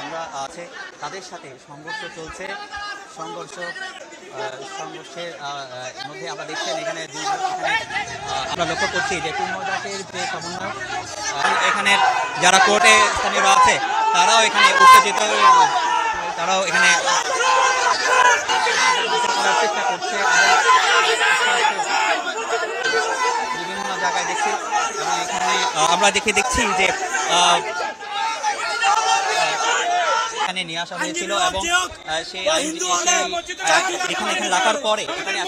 আমরা আছে তাদের সাথে সংঘর্ষ চলছে। সংঘর্ষের মধ্যে আমরা দেখছেন এখানে আমরা লক্ষ্য করছি যে চিন্ময় যে সমন্বয় এখানে যারা কোর্টে স্থানীয়রা আছে তারাও এখানে উত্তেজিত, তারাও এখানে করার চেষ্টা করছে। বিভিন্ন জায়গায় দেখছি এবং এখানে আমরা দেখছি যে এখানে নিয়ে আসা হয়েছিল এবং সেই এখানে রাখার পরে এখানে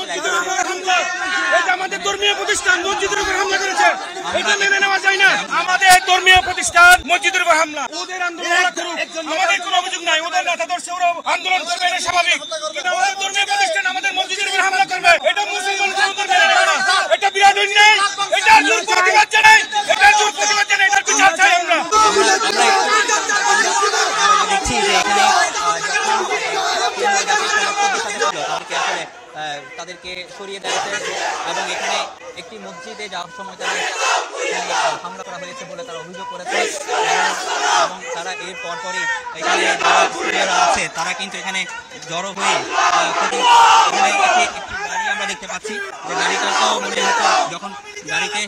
আমাদের ধর্মীয় প্রতিষ্ঠান মসজিদের উপর হামলা করেছে, এটা মেনে নেওয়া যায় না। আমাদের ধর্মীয় প্রতিষ্ঠান মসজিদের উপর হামলা, ওদের আন্দোলন আমাদের কোনো অভিযোগ নাই, ওদের নেতাদর্শে ওরা আন্দোলন করবে, এটা স্বাভাবিক। কিন্তু আমাদের ধর্মীয় প্রতিষ্ঠান আমাদের মসজিদের উপর হামলা করবে, এটা মুসলমান মেনে নেবে না। এটা বিরাট অন্যায়, এটা জোর প্রতিবাদ জানাই, এটা জোর প্রতিবাদ জানাই, এটার বিচার চাই আমরা। দেখছি যে এখানে তাদেরকে সরিয়ে দেওয়া হয়েছে এবং এখানে একটি মসজিদে যাওয়ার সময় তারা হামলা করা হয়েছে বলে তারা অভিযোগ করেছে এবং তারা এর পরপরই এখানে যারা আছে তারা কিন্তু এখানে জড়ো হয়ে এখানে একটি গাড়ি আমরা দেখতে পাচ্ছি যে গাড়িটা তো মনে হতো যখন গাড়িতে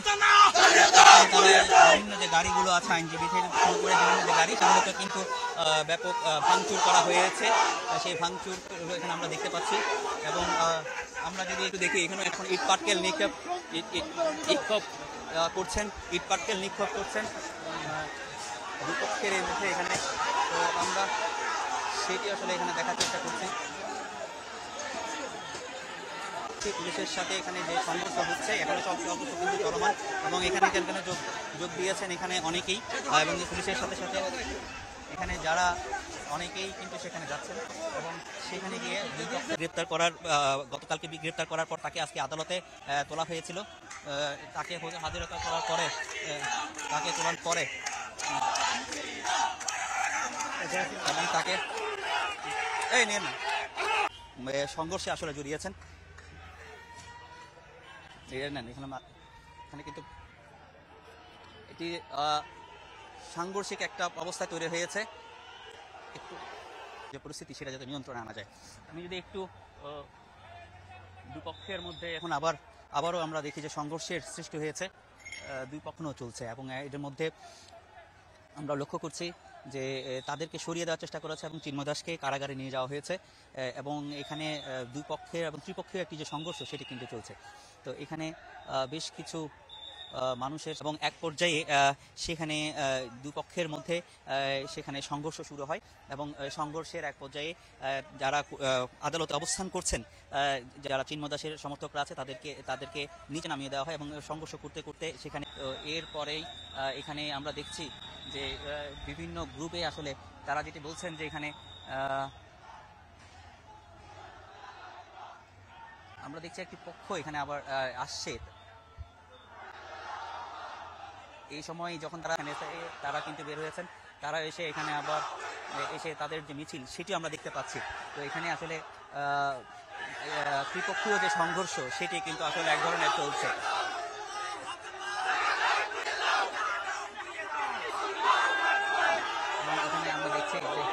বিভিন্ন যে গাড়িগুলো আছে আইনজীবী থেকে শুরু করে বিভিন্ন যে গাড়ি সেগুলোকে কিন্তু ব্যাপক ভাঙচুর করা হয়েছে। সেই ভাঙচুর এখানে আমরা দেখতে পাচ্ছি এবং আমরা যদি একটু দেখি এখানে এখন ইট পাটকেল নিক্ষেপ করছেন দুপক্ষের মধ্যে এখানে। তো আমরা সেটি আসলে এখানে দেখার চেষ্টা করছি। পুলিশের সাথে এখানে যে সংঘর্ষ হচ্ছে এখানে সংঘর্ষ কিন্তু চলমান এবং এখানে যোগ দিয়েছেন এখানে অনেকেই এবং পুলিশের সাথে সাথে এখানে যারা অনেকেই কিন্তু সেখানে যাচ্ছেন এবং সেখানে গিয়ে গতকালকে গ্রেপ্তার করার পর তাকে আজকে আদালতে তোলা হয়েছিল। তাকে হাজিরতা করার পরে তোলার পরে এবং তাকে সংঘর্ষে আসলে জড়িয়েছেন। এখানে কিন্তু এটি সাংঘর্ষিক একটা অবস্থায় তৈরি হয়েছে। একটু যে পরিস্থিতি সেটা যাতে নিয়ন্ত্রণে আনা যায়। আমি যদি একটু দুপক্ষের মধ্যে এখন আবারও আমরা দেখি যে সংঘর্ষের সৃষ্টি হয়েছে, দুই পক্ষ চলছে এবং এদের মধ্যে আমরা লক্ষ্য করছি যে তাদেরকে সরিয়ে দেওয়ার চেষ্টা করেছে এবং চিন্ময় দাসকে কারাগারে নিয়ে যাওয়া হয়েছে এবং এখানে দুই পক্ষের এবং ত্রিপক্ষীয় একটি যে সংঘর্ষ সেটি কিন্তু চলছে। তো এখানে বেশ কিছু মানুষের এবং এক পর্যায়ে সেখানে দুপক্ষের মধ্যে সেখানে সংঘর্ষ শুরু হয় এবং সংঘর্ষের এক পর্যায়ে যারা আদালতে অবস্থান করছেন, যারা চিন্ময় দাসের সমর্থকরা আছে তাদেরকে নিচে নামিয়ে দেওয়া হয় এবং সংঘর্ষ করতে করতে সেখানে এরপরেই এখানে আমরা দেখছি যে বিভিন্ন গ্রুপে আসলে তারা যেটি বলছেন যে এখানে আমরা দেখছি একটি পক্ষ এখানে আবার আসছে। এই সময় যখন তারা কিন্তু বের হয়েছেন, তারা এসে এখানে আবার এসে তাদের যে মিছিল সেটি আমরা দেখতে পাচ্ছি। তো এখানে আসলে ত্রিপক্ষীয় যে সংঘর্ষ সেটি কিন্তু আসলে এক ধরনের চলছে। এবং এখানে আমরা দেখছি যে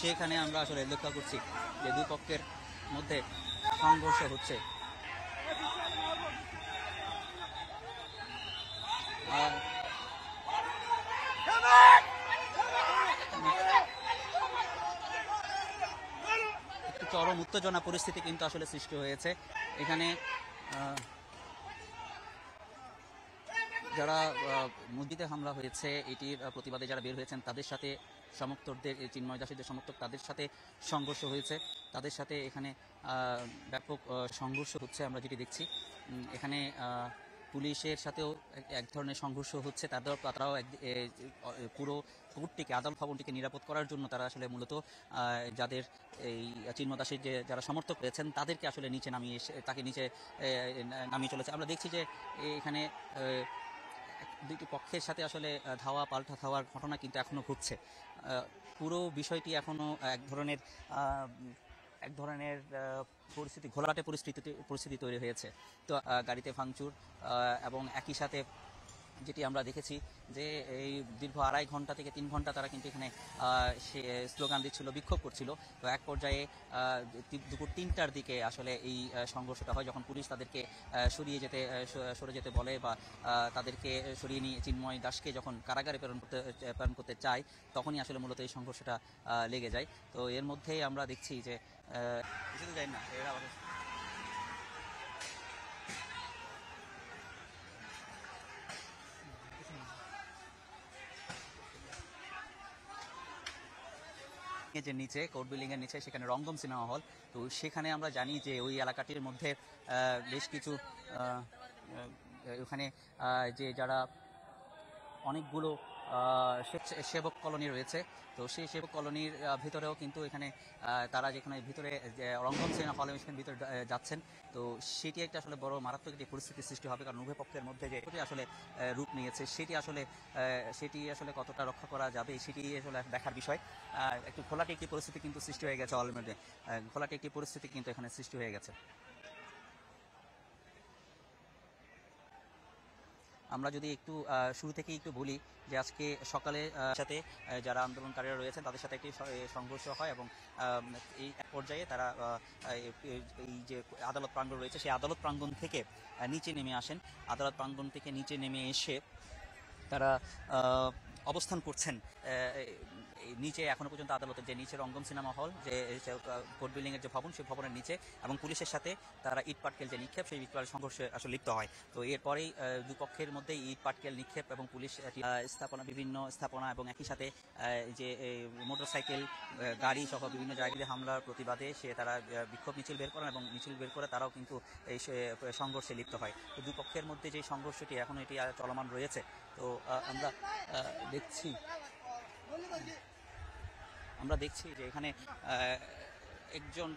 সেখানে আমরা আসলে লক্ষ্য করছি যে দুই পক্ষের মধ্যে সংঘর্ষ হচ্ছে। একটু চরম উত্তেজনা পরিস্থিতি কিন্তু আসলে সৃষ্টি হয়েছে এখানে। যারা মসজিদে হামলা হয়েছে এটির প্রতিবাদে যারা বের হয়েছেন তাদের সাথে সমর্থকদের, চিন্ময় দাসের যে সমর্থক তাদের সাথে সংঘর্ষ হয়েছে, তাদের সাথে এখানে ব্যাপক সংঘর্ষ হচ্ছে আমরা যেটি দেখছি। এখানে পুলিশের সাথেও এক ধরনের সংঘর্ষ হচ্ছে। তারাও পুরো কোর্টটিকে, আদালত ভবনটিকে নিরাপদ করার জন্য তারা আসলে মূলত যাদের এই চিন্ময় দাসের যে যারা সমর্থক রয়েছেন তাদেরকে আসলে নিচে নামিয়ে তাকে নিচে নামিয়ে চলেছে। আমরা দেখছি যে এখানে দুইটি পক্ষের সাথে আসলে ধাওয়া পাল্টা ধাওয়ার ঘটনা কিন্তু এখনো ঘটছে। পুরো বিষয়টি এখনো এক ধরনের পরিস্থিতি, ঘোলাটে পরিস্থিতি তৈরি হয়েছে। তো গাড়িতে ভাঙচুর এবং একই সাথে যেটি আমরা দেখেছি যে এই দীর্ঘ 2.5 ঘন্টা থেকে 3 ঘন্টা তারা কিন্তু এখানে সে স্লোগান দিচ্ছিল, বিক্ষোভ করছিল। তো এক পর্যায়ে দুপুর 3টার দিকে আসলে এই সংঘর্ষটা হয়, যখন পুলিশ তাদেরকে সরে যেতে বলে বা তাদেরকে সরিয়ে নিয়ে চিন্ময় দাসকে যখন কারাগারে প্রেরণ করতে চায়, তখনই আসলে মূলত এই সংঘর্ষটা লেগে যায়। তো এর মধ্যেই আমরা দেখছি যে যাই না এরা যে নিচে কোর্ট বিল্ডিং এর নিচে সেখানে রঙ্গম সিনেমা হল। তো সেখানে আমরা জানি যে ওই এলাকাটির মধ্যে বেশ কিছু ওখানে যে যারা অনেকগুলো সেবক কলোনি রয়েছে, তো সেই সেবক কলোনির ভিতরেও কিন্তু এখানে তারা যেখানে ভিতরে রঙ্গম সিনেমা হলের ভিতরে যাচ্ছেন। তো সেটি একটা আসলে বড় মারাত্মক একটি পরিস্থিতির সৃষ্টি হবে, কারণ উভয় পক্ষের মধ্যে যে আসলে রূপ নিয়েছে সেটি আসলে কতটা রক্ষা করা যাবে সেটি আসলে দেখার বিষয়। একটু ঘোলাটে একটি পরিস্থিতি কিন্তু সৃষ্টি হয়ে গেছে, অলরেডি ঘোলাটে একটি পরিস্থিতি কিন্তু এখানে সৃষ্টি হয়ে গেছে। আমরা যদি একটু শুরু থেকে একটু বলি যে আজকে সকালে সাথে যারা আন্দোলনকারীরা রয়েছেন তাদের সাথে একটি সংঘর্ষ হয় এবং এই এক পর্যায়ে তারা এই যে আদালত প্রাঙ্গণ রয়েছে সেই আদালত প্রাঙ্গণ থেকে নিচে নেমে আসেন। আদালত প্রাঙ্গণ থেকে নিচে নেমে এসে তারা অবস্থান করছেন নিচে, এখনো পর্যন্ত আদালতের যে নিচে রঙ্গম সিনেমা হল যে কোর্ট বিল্ডিং এর যে ভবন, সেই ভবনের নিচে, এবং পুলিশের সাথে তারা ইট পাটকেল যে নিক্ষেপ, সেই সংঘর্ষে আসলে লিপ্ত হয়। তো এরপরেই দুপক্ষের মধ্যে ইট পাটকেল নিক্ষেপ এবং পুলিশ বিভিন্ন স্থাপনা এবং একই সাথে যে মোটরসাইকেল গাড়ি সহ বিভিন্ন জায়গায় হামলার প্রতিবাদে তারা বিক্ষোভ মিছিল বের করেন এবং মিছিল বের করে তারাও কিন্তু এই সংঘর্ষে লিপ্ত হয়। তো দুপক্ষের মধ্যে যে সংঘর্ষটি এখনো এটি চলমান রয়েছে। তো আমরা দেখছি যে এখানে একজন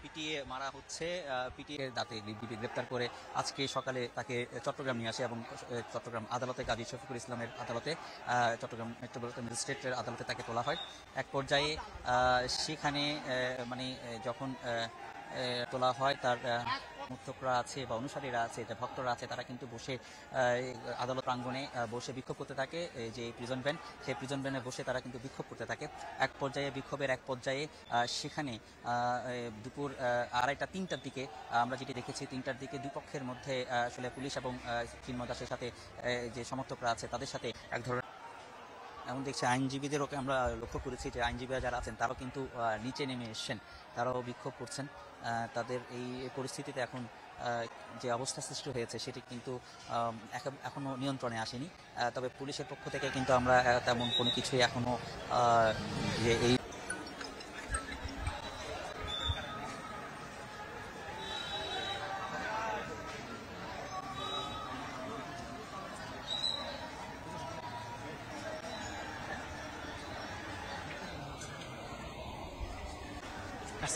পিটিয়ে মারা হচ্ছে, পিটিয়ে দাঁতে গ্রেপ্তার করে আজকে সকালে তাকে চট্টগ্রাম নিয়ে আসে এবং চট্টগ্রাম আদালতে গাজী শফিকুল ইসলামের আদালতে, চট্টগ্রাম মেট্রোপলিটন ম্যাজিস্ট্রেটের আদালতে তাকে তোলা হয়। এক পর্যায়ে সেখানে যখন তোলা হয় তার সমর্থকরা আছে বা অনুসারীরা আছে, যে ভক্তরা আছে, তারা কিন্তু বসে আদালত প্রাঙ্গণে বসে বিক্ষোভ করতে থাকে। যে প্রিজন ভ্যান, সেই প্রিজন ভ্যানে বসে তারা কিন্তু বিক্ষোভ করতে থাকে। বিক্ষোভের এক পর্যায়ে সেখানে দুপুর 2:30-3টার দিকে আমরা যেটি দেখেছি, 3টার দিকে দুই পক্ষের মধ্যে আসলে পুলিশ এবং চিন্ময় দাসের সাথে যে সমর্থকরা আছে তাদের সাথে এক ধরনের, এমন দেখছি আইনজীবীদেরও আমরা লক্ষ্য করেছি যে আইনজীবীরা যারা আছেন তারাও কিন্তু নিচে নেমে এসছেন, তারাও বিক্ষোভ করছেন। তাদের এই পরিস্থিতিতে এখন যে অবস্থা সৃষ্টি হয়েছে সেটি কিন্তু এখনো নিয়ন্ত্রণে আসেনি। তবে পুলিশের পক্ষ থেকে কিন্তু আমরা তেমন কোনো কিছুই এখনো যে এই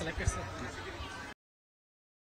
Select